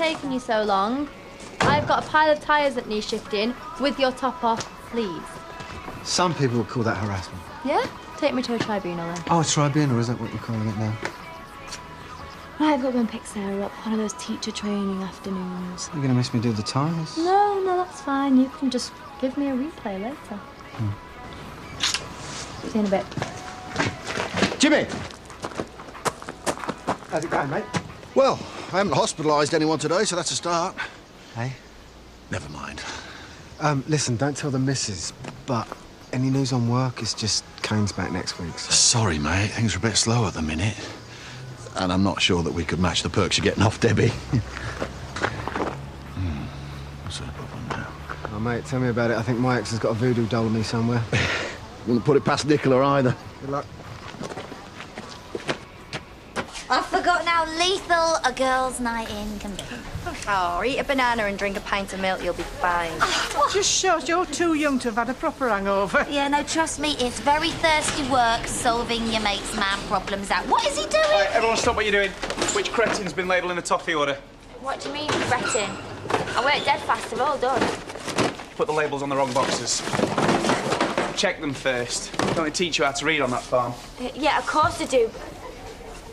taking you so long? I've got a pile of tyres that need shifting with your top off, please. Some people would call that harassment. Yeah? Take me to a tribunal then. Oh, tribunal, is that what you're calling it now? Right, I've got to go and pick Sarah up. One of those teacher training afternoons. You're going to miss me do the tyres? No, that's fine. You can just give me a replay later. See you in a bit. Jimmy! How's it going, mate? Well, I haven't hospitalised anyone today, so that's a start. Hey? Never mind. Listen, don't tell the missus, but any news on work is just Kane's back next week. So. Sorry, mate. Things are a bit slow at the minute. And I'm not sure that we could match the perks you're getting off Debbie. What's her problem now? Oh, mate, tell me about it. I think my ex has got a voodoo doll of me somewhere. Wouldn't put it past Nicola either. Good luck. I forgot how lethal a girl's night in can be. Oh, eat a banana and drink a pint of milk, you'll be fine. Just shows you're too young to have had a proper hangover. Yeah, no, trust me, it's very thirsty work solving your mate's man problems out. What is he doing? Right, everyone stop what you're doing. Which cretin's been labelling the toffee order? What do you mean, fretting? I work dead fast, they're all done. Put the labels on the wrong boxes. Check them first. Don't they teach you how to read on that farm? Yeah, of course I do.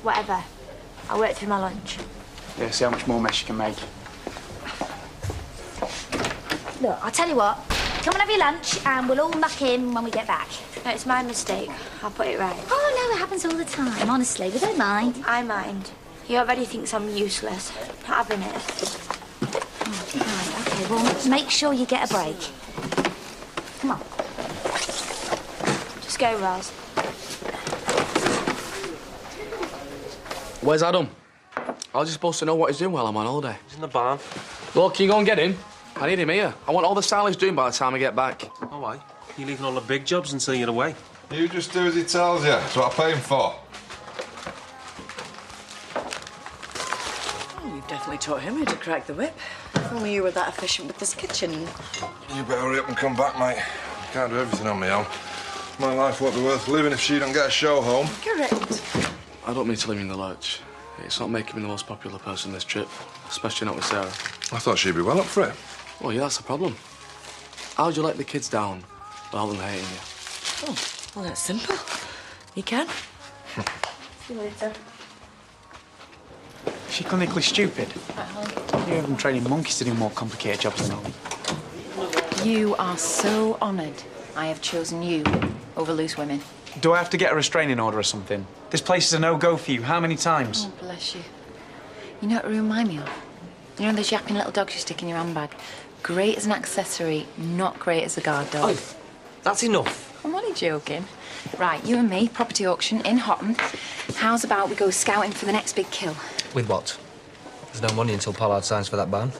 Whatever. I work through my lunch. Yeah, see how much more mess you can make. Look, I'll tell you what. Come and have your lunch and we'll all muck in when we get back. No, it's my mistake. I'll put it right. Oh, no, it happens all the time, honestly. We don't mind. I mind. He already thinks I'm useless. Not having it. Right, OK, well, make sure you get a break. Come on. Just go, Ros. Where's Adam? I was supposed to know what he's doing while I'm on holiday. He's in the barn. Look, can you go and get him? I need him here. I want all the style he's doing by the time I get back. Oh, why? You're leaving all the big jobs until you're away. You just do as he tells you. That's what I pay him for. Oh, you've definitely taught him how to crack the whip. If only you were that efficient with this kitchen. You better hurry up and come back, mate. I can't do everything on my own. My life won't be worth living if she don't get a show home. Correct. I don't mean to leave him in the lurch. It's not making me the most popular person this trip, especially not with Sarah. I thought she'd be well up for it. Well, yeah, that's the problem. How'd you let the kids down without them hating you? Oh, well, that's simple. You can. See you later. Is she clinically stupid? You have them training monkeys to do more complicated jobs than Ollie. You are so honoured I have chosen you over loose women. Do I have to get a restraining order or something? This place is a no-go for you. How many times? Oh, bless you. You know what it remind me of? You know those yapping little dogs you stick in your handbag? Great as an accessory, not great as a guard dog. Oh, that's enough. I'm only joking. Right, you and me, property auction in Hotton. How's about we go scouting for the next big kill? With what? There's no money until Pollard signs for that barn.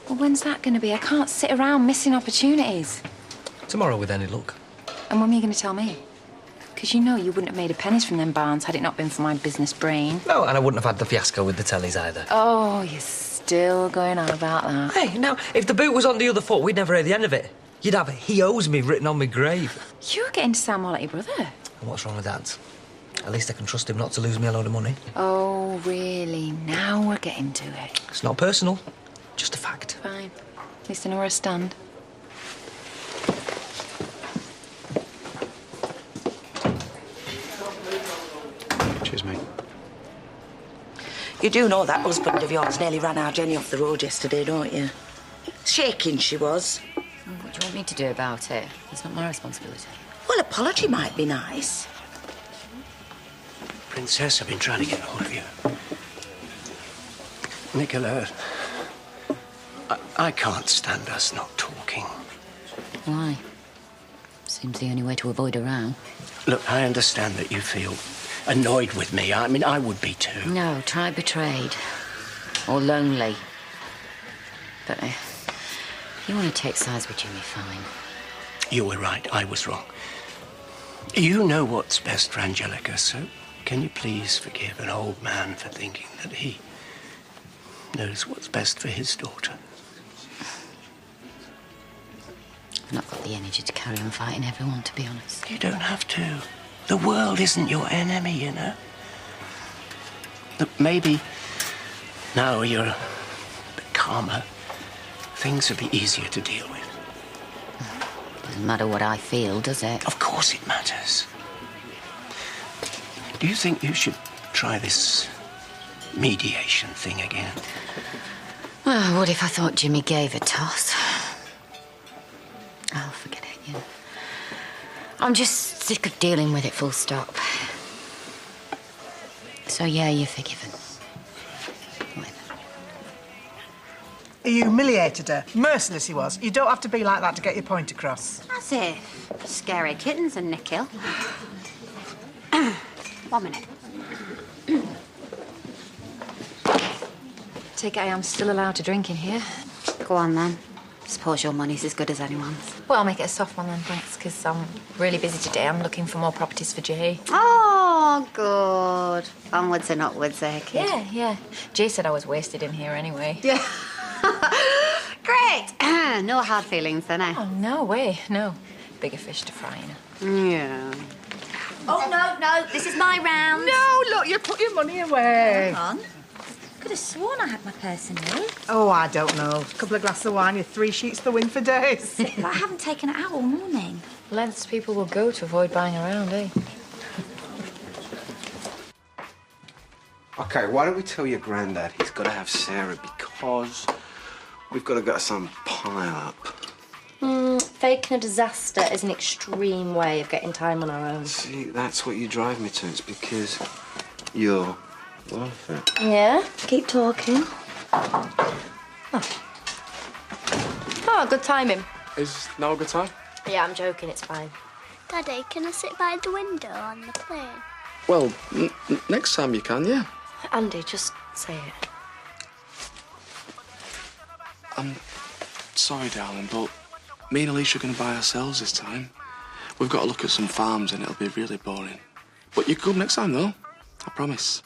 Well, when's that going to be? I can't sit around missing opportunities. Tomorrow with any luck. And when are you going to tell me? Because you know you wouldn't have made a pennies from them barns had it not been for my business brain. No, and I wouldn't have had the fiasco with the tellies either. Oh, you're still going on about that. Hey, now, if the boot was on the other foot, we'd never hear the end of it. You'd have "he owes me" written on my grave. You're getting to sound more like your brother. And what's wrong with that? At least I can trust him not to lose me a load of money. Oh, really? Now we're getting to it. It's not personal, just a fact. Fine. At least I know where I stand. Cheers, mate. You do know that husband of yours nearly ran our Jenny off the road yesterday, don't you? Shaking she was. What do you want me to do about it? It's not my responsibility. Well, apology might be nice. Princess, I've been trying to get hold of you. Nicola, I can't stand us not talking. Why? Seems the only way to avoid a row. Look, I understand that you feel annoyed with me. I mean, I would be too. No, try betrayed. Or lonely. But if you want to take sides with Jimmy, fine. You were right. I was wrong. You know what's best for Angelica, so can you please forgive an old man for thinking that he knows what's best for his daughter? I've not got the energy to carry on fighting everyone, to be honest. You don't have to. The world isn't your enemy, you know. Look, maybe now you're calmer, things would be easier to deal with. Doesn't matter what I feel, does it? Of course it matters. Do you think you should try this mediation thing again? Well, what if I thought Jimmy gave a toss? Oh, forget it, you know. I'm just sick of dealing with it, full stop. So, yeah, you're forgiven. He humiliated her. Merciless he was. You don't have to be like that to get your point across. As if. Scary kittens and Nikhil. 1 minute. Take it I am still allowed to drink in here. Go on, then. Suppose your money's as good as anyone's. Well, I'll make it a soft one then, thanks, because I'm really busy today. I'm looking for more properties for Jay. Oh, good. Onwards and upwards, eh, kid? Yeah. Jay said I was wasted in here anyway. Yeah. Great. No hard feelings then, eh? Oh, no way, no. Bigger fish to fry, you know. Yeah. Oh, no, this is my round. No, look, you put your money away. Hang on. Could have sworn I had my purse in here. Oh, I don't know. A couple of glasses of wine, you're 3 sheets to the wind for days. But I haven't taken it out all morning. Lengths people will go to avoid buying around, eh? Okay, why don't we tell your granddad he's got to have Sarah because we've got to get some pile up. Faking a disaster is an extreme way of getting time on our own. See, that's what you drive me to. It's because you're worth it. Yeah? Keep talking. Oh, good timing. Is now a good time? Yeah, I'm joking, it's fine. Daddy, can I sit by the window on the plane? Well, next time you can, yeah. Andy, just say it. I'm sorry, darling, but me and Alicia are going to buy ourselves this time. We've got to look at some farms and it'll be really boring. But you can come next time, though. I promise.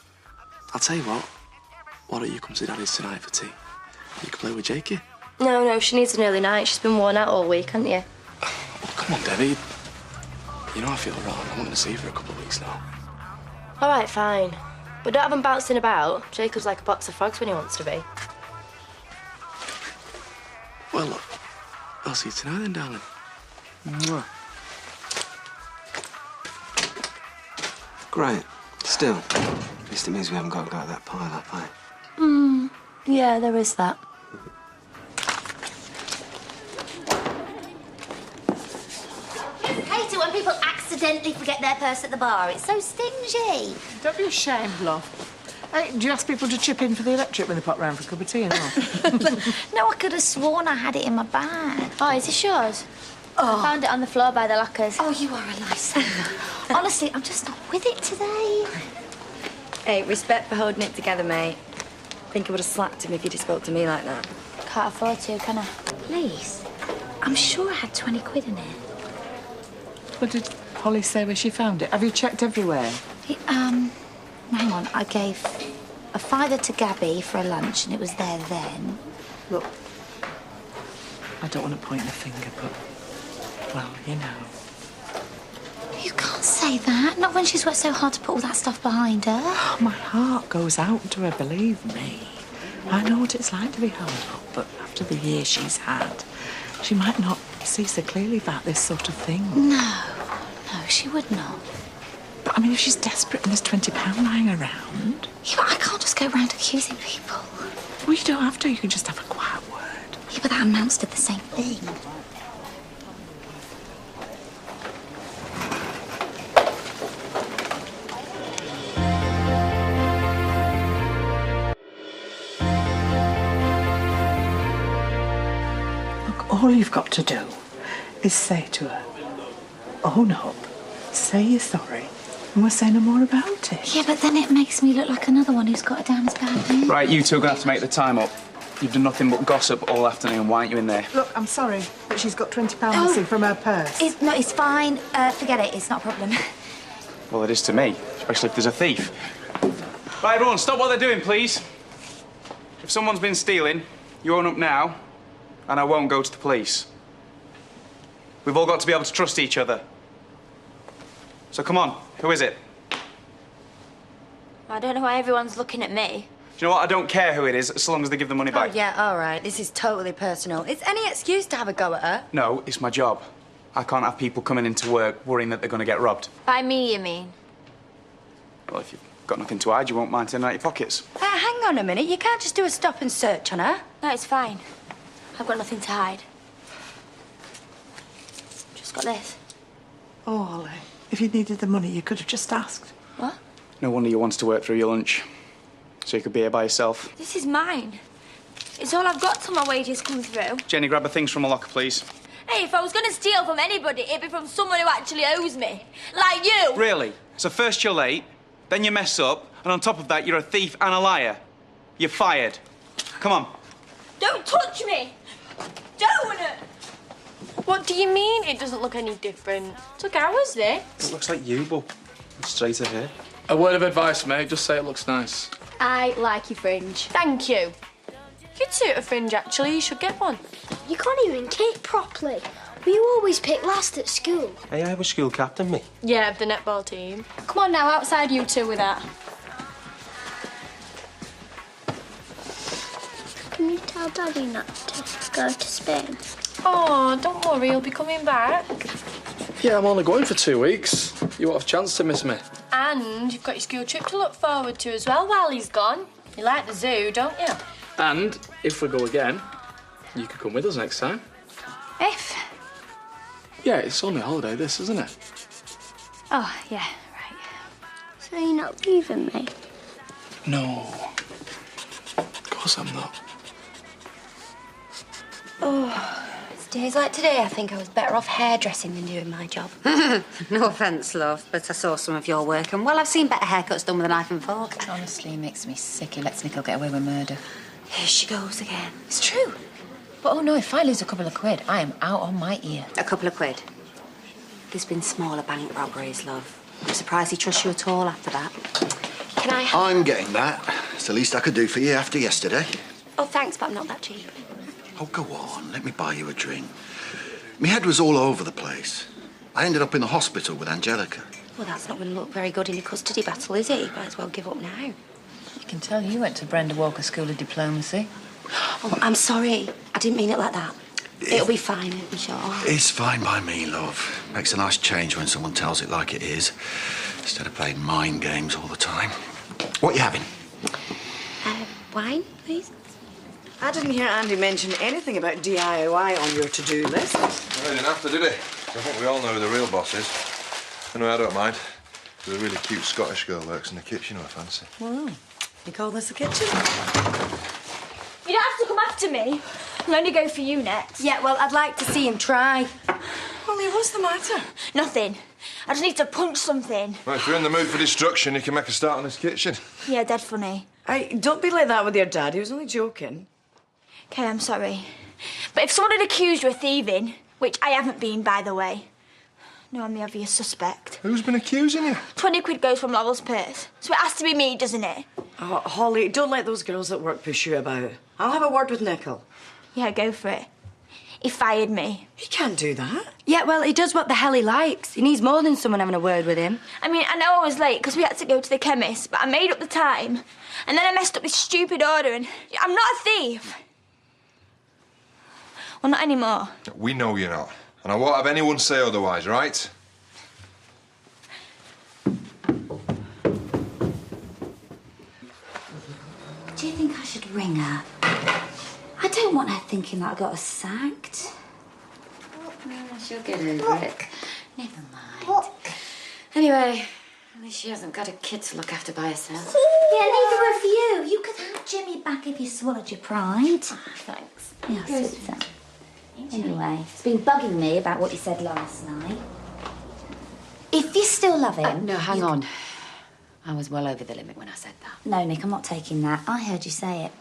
I'll tell you what. Why don't you come to Daddy's tonight for tea? You can play with Jakey. No, she needs an early night. She's been worn out all week, hasn't you? Oh, come on, Debbie. You know I feel wrong. I'm not going to see you for a couple of weeks now. All right, fine. But don't have him bouncing about. Jacob's like a box of frogs when he wants to be. Well, look, I'll see you tonight then, darling. Mwah. Great. Still, at least it means we haven't got to go to that pile up, eh? Yeah, there is that. Hate it when people accidentally forget their purse at the bar. It's so stingy. Don't be ashamed, love. Hey, do you ask people to chip in for the electric when they pop round for a cup of tea and all? No, I could have sworn I had it in my bag. Oh, is this yours? Oh. I found it on the floor by the lockers. Oh, you are a lifesaver. Honestly, I'm just not with it today. Hey, respect for holding it together, mate. I think I would have slapped him if he'd have spoke to me like that. Can't afford to, can I? Please. I'm sure I had 20 quid in it. What did Holly say where she found it? Have you checked everywhere? Hang on. I gave a fiver to Gabby for a lunch, and it was there then. Look, I don't want to point the finger, but, well, you know. You can't say that. Not when she's worked so hard to put all that stuff behind her. My heart goes out to her, believe me. I know what it's like to be held up, but after the year she's had, she might not see so clearly about this sort of thing. No, she would not. But, I mean, if she's desperate and there's £20 lying around... Yeah, but I can't just go around accusing people. Well, you don't have to. You can just have a quiet word. Yeah, but that amounts to the same thing. Look, all you've got to do is say to her, own up, say you're sorry, and we'll say no more about it. Yeah, but then it makes me look like another one who's got it down as bad. Right, you two are going to have to make the time up. You've done nothing but gossip all afternoon. Why aren't you in there? Look, I'm sorry, but she's got £20 missing from her purse. It's fine. Forget it. It's not a problem. Well, it is to me, especially if there's a thief. Right, everyone, stop what they're doing, please. If someone's been stealing, you own up now, and I won't go to the police. We've all got to be able to trust each other. So come on, who is it? I don't know why everyone's looking at me. you know what? I don't care who it is, as long as they give the money back. Oh, yeah, all right. This is totally personal. It's any excuse to have a go at her. No, it's my job. I can't have people coming into work worrying that they're going to get robbed. By me, you mean? Well, if you've got nothing to hide, you won't mind turning out your pockets. Hang on a minute. You can't just do a stop and search on her. No, it's fine. I've got nothing to hide. Just got this. Oh, Holly, if you needed the money, you could have just asked. What? No wonder you wanted to work through your lunch. So you could be here by yourself. This is mine. It's all I've got till my wages come through. Jenny, grab the things from the locker, please. Hey, if I was going to steal from anybody, it'd be from someone who actually owes me. Like you! Really? So first you're late, then you mess up, and on top of that, you're a thief and a liar. You're fired. Come on. Don't touch me! Don't! What do you mean it doesn't look any different? Took hours, this. It looks like you, but straight ahead. A word of advice, mate. Just say it looks nice. I like your fringe. Thank you. You'd suit a fringe, actually. You should get one. You can't even kick properly. Well, you always pick last at school. Hey, I was school captain, me. Yeah, of the netball team. Come on now, outside you two with that. Can you tell Daddy not to go to Spain? Oh, don't worry, he'll be coming back. Yeah, I'm only going for 2 weeks. You won't have a chance to miss me. And you've got your school trip to look forward to as well while he's gone. You like the zoo, don't you? And if we go again, you could come with us next time. If? Yeah, it's only a holiday, this, isn't it? Oh, yeah, right. So you're not leaving me? No. Of course I'm not. Oh, it's days like today, I think I was better off hairdressing than doing my job. No offence, love, but I saw some of your work, and well, I've seen better haircuts done with a knife and fork. Honestly, it makes me sick. He lets Nicole get away with murder. Here she goes again. It's true. But oh no, if I lose a couple of quid, I am out on my ear. A couple of quid. There's been smaller bank robberies, love. I'm surprised he trusts you at all after that. Can I... I'm getting that. It's the least I could do for you after yesterday. Oh, thanks, but I'm not that cheap. Oh, go on. Let me buy you a drink. My head was all over the place. I ended up in the hospital with Angelica. Well, that's not going to look very good in your custody battle, is it? You might as well give up now. You can tell you went to Brenda Walker School of Diplomacy. Oh, I'm sorry. I didn't mean it like that. It'll be fine, it'll be sure. It's fine by me, love. Makes a nice change when someone tells it like it is, instead of playing mind games all the time. What you having? Wine, please? I didn't hear Andy mention anything about DIY on your to-do list. Well, he didn't have to, did he? I think we all know who the real boss is. Anyway, I don't mind. There's a really cute Scottish girl works in the kitchen who I fancy. Well, you call this a kitchen? You don't have to come after me. I'll only go for you next. Yeah, well, I'd like to see him try. Holly, what's the matter? Nothing. I just need to punch something. Well, if you're in the mood for destruction, you can make a start on his kitchen. Yeah, dead funny. Hey, don't be like that with your dad. He was only joking. Okay, I'm sorry. But if someone had accused you of thieving, which I haven't been, by the way, no, I'm the obvious suspect. Who's been accusing you? 20 quid goes from Laurel's purse, so it has to be me, doesn't it? Oh, Holly, don't let those girls at work push you about. I'll have a word with Nicol. Yeah, go for it. He fired me. He can't do that. Yeah, well, he does what the hell he likes. He needs more than someone having a word with him. I mean, I know I was late because we had to go to the chemist, but I made up the time. And then I messed up this stupid order and I'm not a thief. Well, not anymore. We know you're not. And I won't have anyone say otherwise, right? Do you think I should ring her? I don't want her thinking that I got her sacked. She'll get over it. Never mind. Anyway, at least she hasn't got a kid to look after by herself. Yeah, neither of you. You could have Jimmy back if you swallowed your pride. Thanks. Yeah, I see so. Anyway, it's been bugging me about what you said last night. If you still love him... No, hang on. I was well over the limit when I said that. No, Nick, I'm not taking that. I heard you say it.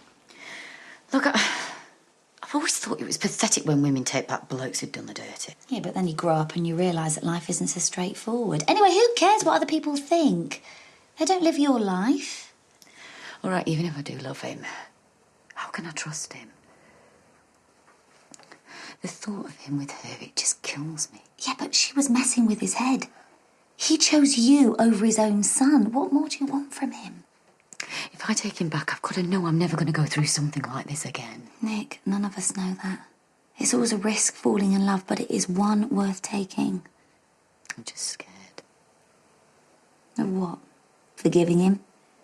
Look, I've always thought it was pathetic when women take back blokes who'd done the dirty. Yeah, but then you grow up and you realise that life isn't so straightforward. Anyway, who cares what other people think? They don't live your life. All right, even if I do love him, how can I trust him? The thought of him with her, it just kills me. Yeah, but she was messing with his head. He chose you over his own son. What more do you want from him? If I take him back, I've got to know I'm never going to go through something like this again. Nick, none of us know that. It's always a risk falling in love, but it is one worth taking. I'm just scared. Of what? Forgiving him?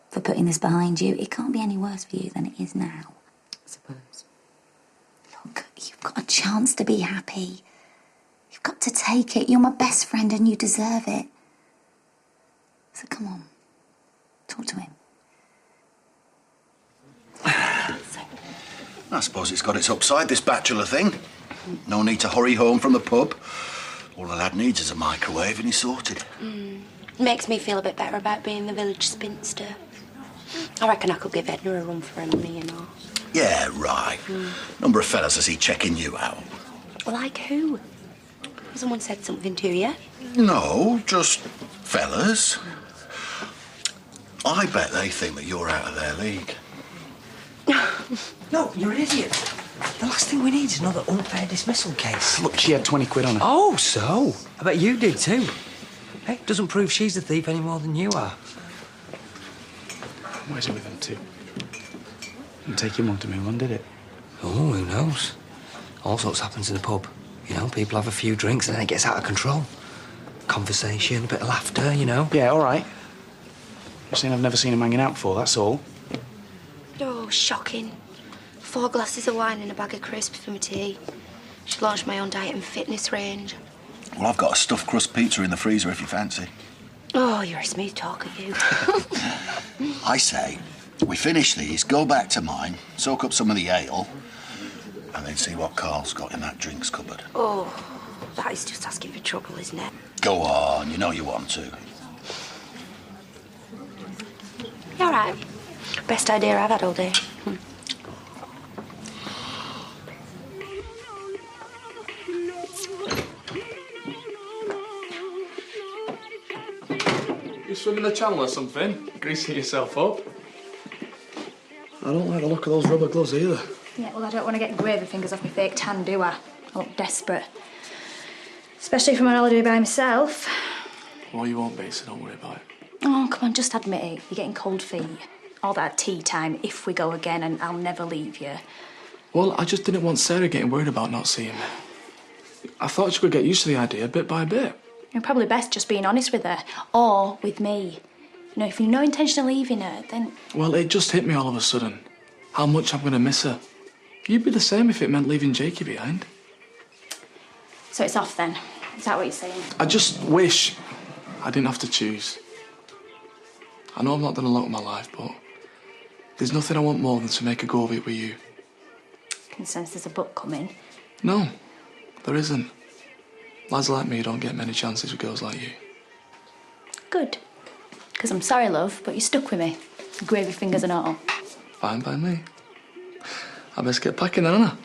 For putting this behind you? It can't be any worse for you than it is now. I suppose. Look, you've got a chance to be happy. You've got to take it. You're my best friend and you deserve it. So come on, talk to him. I suppose it's got its upside, this bachelor thing. No need to hurry home from the pub. All the lad needs is a microwave and he's sorted. Makes me feel a bit better about being the village spinster. I reckon I could give Edna a run for her money, you know. Yeah, right. Number of fellas I see checking you out. Like who? Someone said something to you? No, just fellas. I bet they think that you're out of their league. No, you're an idiot. The last thing we need is another unfair dismissal case. Look, she had 20 quid on her. Oh, so? I bet you did too. Hey, doesn't prove she's the thief any more than you are. Where's it with them two? Didn't take you long to move on, did it? Oh, who knows? All sorts happens in the pub. You know, people have a few drinks and then it gets out of control. Conversation, a bit of laughter, you know. Yeah, all right. I'm saying I've never seen him hanging out before, that's all. Oh, shocking. 4 glasses of wine and a bag of crisps for my tea. Should launch my own diet and fitness range. Well, I've got a stuffed crust pizza in the freezer if you fancy. Oh, you're a smooth talker, you. I say, we finish these, go back to mine, soak up some of the ale, and then see what Carl's got in that drinks cupboard. Oh, that is just asking for trouble, isn't it? Go on, you know you want to. You all right? Best idea I've had all day. You swim in the channel or something? Greasing yourself up? I don't like the look of those rubber gloves either. Yeah, well, I don't want to get gravy fingers off my fake tan, do I? I look desperate. Especially from an holiday by myself. Well, you won't be, so don't worry about it. Oh, come on, just admit it. You're getting cold feet. All that tea time, if we go again, and I'll never leave you. Well, I just didn't want Sarah getting worried about not seeing me. I thought she could get used to the idea bit by bit. You're probably best just being honest with her. Or with me. You know, if you've no intention of leaving her, then... Well, it just hit me all of a sudden. How much I'm going to miss her. You'd be the same if it meant leaving Jakey behind. So it's off then? Is that what you're saying? I just wish I didn't have to choose. I know I've not done a lot with my life, but there's nothing I want more than to make a go of it with you. I can sense there's a book coming. No, there isn't. Lads like me don't get many chances with girls like you. Good. Because I'm sorry, love, but you're stuck with me. Gravy fingers and all. Fine by me. I best get packing then, Anna.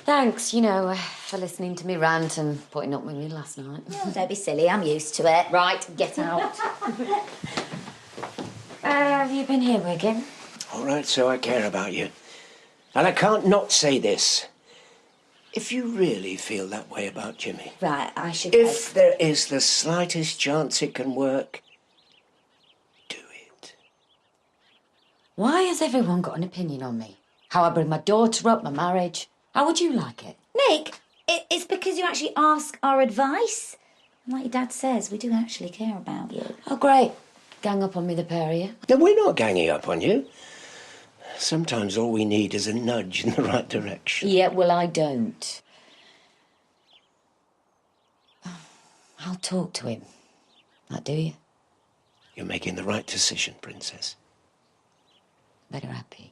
Thanks, you know, for listening to me rant and putting up with me last night. Oh, don't be silly, I'm used to it. Right, get out. Have you been here, Wiggin? All right, so I care about you. And I can't not say this. If you really feel that way about Jimmy... Right, I should... If there is the slightest chance it can work, do it. Why has everyone got an opinion on me? How I bring my daughter up, my marriage. How would you like it? Nick, it's because you actually ask our advice. And like your dad says, we do actually care about you. Oh, great. Gang up on me, the pair of you. No, we're not ganging up on you. Sometimes all we need is a nudge in the right direction. Yeah, well, I don't. I'll talk to him. That do you? You're making the right decision, Princess. Better happy.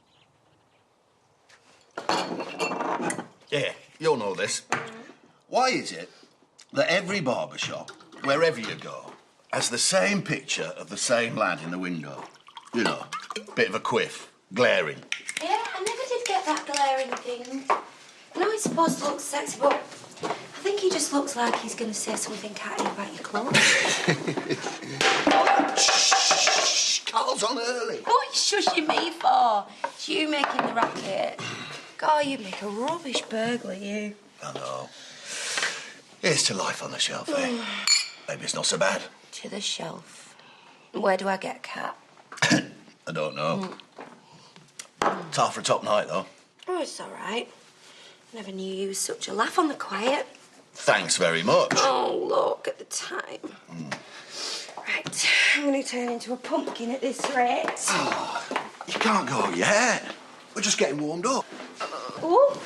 Yeah, you'll know this. Why is it that every barber shop, wherever you go, has the same picture of the same lad in the window? You know, bit of a quiff, glaring. Yeah, I never did get that glaring thing. I know he's supposed to look sexy, but I think he just looks like he's going to say something catty about your clothes. Shh, Carl's on early. What are you shushing me for? It's you making the racket. God, you make a rubbish burglar, you. I know. Here's to life on the shelf, eh? Maybe it's not so bad. To the shelf. Where do I get a cat? I don't know. It's half for a top night, though. Oh, it's all right. Never knew you was such a laugh on the quiet. Thanks very much. Oh, look at the time. Right, I'm going to turn into a pumpkin at this rate. Oh, you can't go yet. We're just getting warmed up. Oh,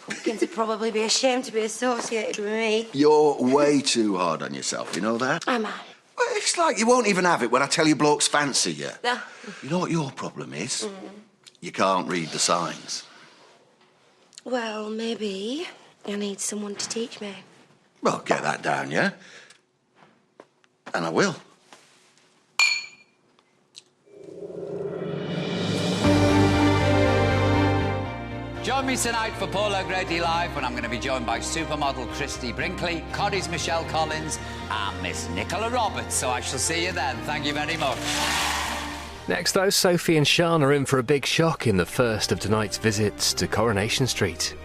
pumpkins would probably be ashamed to be associated with me. You're way too hard on yourself, you know that? Am I? Well, it's like you won't even have it when I tell you blokes fancy you. No. You know what your problem is? You can't read the signs. Well, maybe I need someone to teach me. Well, get that down, yeah? And I will. Join me tonight for Polo Grady Live when I'm going to be joined by supermodel Christy Brinkley, Coddy's Michelle Collins and Miss Nicola Roberts. So I shall see you then. Thank you very much. Next, though, Sophie and Sian are in for a big shock in the first of tonight's visits to Coronation Street.